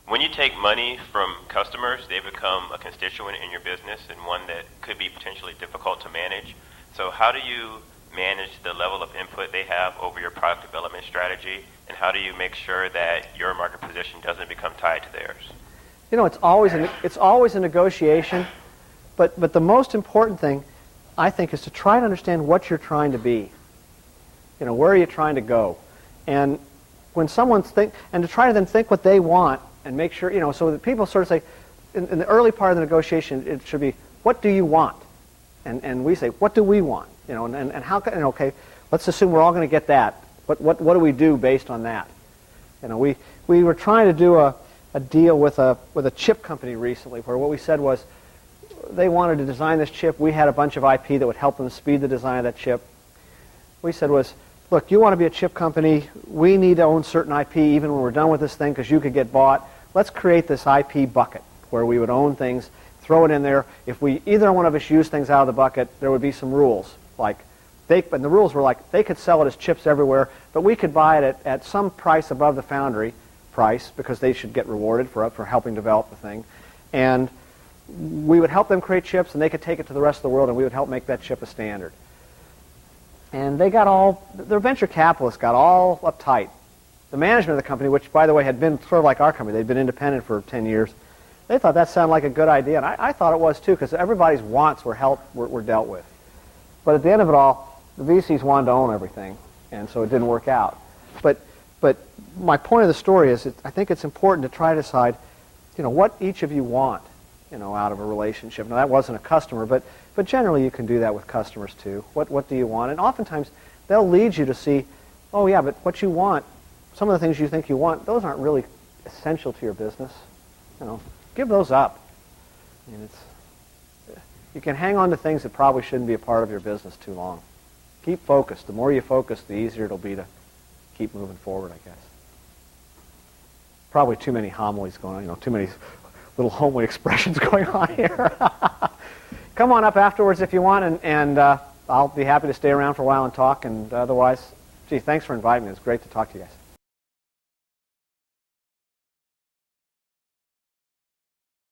when you take money from customers, they become a constituent in your business and one that could be potentially difficult to manage. So how do you manage the level of input they have over your product development strategy, and how do you make sure that your market position doesn't become tied to theirs? You know, it's always a negotiation, but the most important thing, I think, is to try to understand what you're trying to be. You know, where are you trying to go? And when someone's and to try to then think what they want and make sure, you know, so that people sort of say, in the early part of the negotiation, it should be, what do you want? And we say, what do we want? You know, and how can, and okay, let's assume we're all going to get that. What do we do based on that? You know, we were trying to do a deal with a chip company recently, where what we said was, they wanted to design this chip. We had a bunch of IP that would help them speed the design of that chip. We said was, look, you want to be a chip company. We need to own certain IP even when we're done with this thing because you could get bought. Let's create this IP bucket where we would own things, throw it in there. If either one of us used things out of the bucket, there would be some rules. And the rules were like, they could sell it as chips everywhere, but we could buy it at some price above the foundry price because they should get rewarded for helping develop the thing. And we would help them create chips, and they could take it to the rest of the world, and we would help make that chip a standard. And their venture capitalists got all uptight. The management of the company, which, by the way, had been sort of like our company, they'd been independent for 10 years, they thought that sounded like a good idea, and I thought it was too, because everybody's wants were dealt with. But at the end of it all, the VCs wanted to own everything, and so it didn't work out. But my point of the story is, I think it's important to try to decide, you know, what each of you want, you know, out of a relationship. Now, that wasn't a customer, but generally you can do that with customers too. What do you want? And oftentimes they'll lead you to see, oh yeah, but what you want, some of the things you think you want, those aren't really essential to your business. You know, give those up. I mean, you can hang on to things that probably shouldn't be a part of your business too long. Keep focused. The more you focus, the easier it'll be to keep moving forward, I guess. Probably too many homilies going on, you know, too many little homely expressions going on here. Come on up afterwards if you want, and I'll be happy to stay around for a while and talk, and otherwise, gee, thanks for inviting me. It's great to talk to you guys.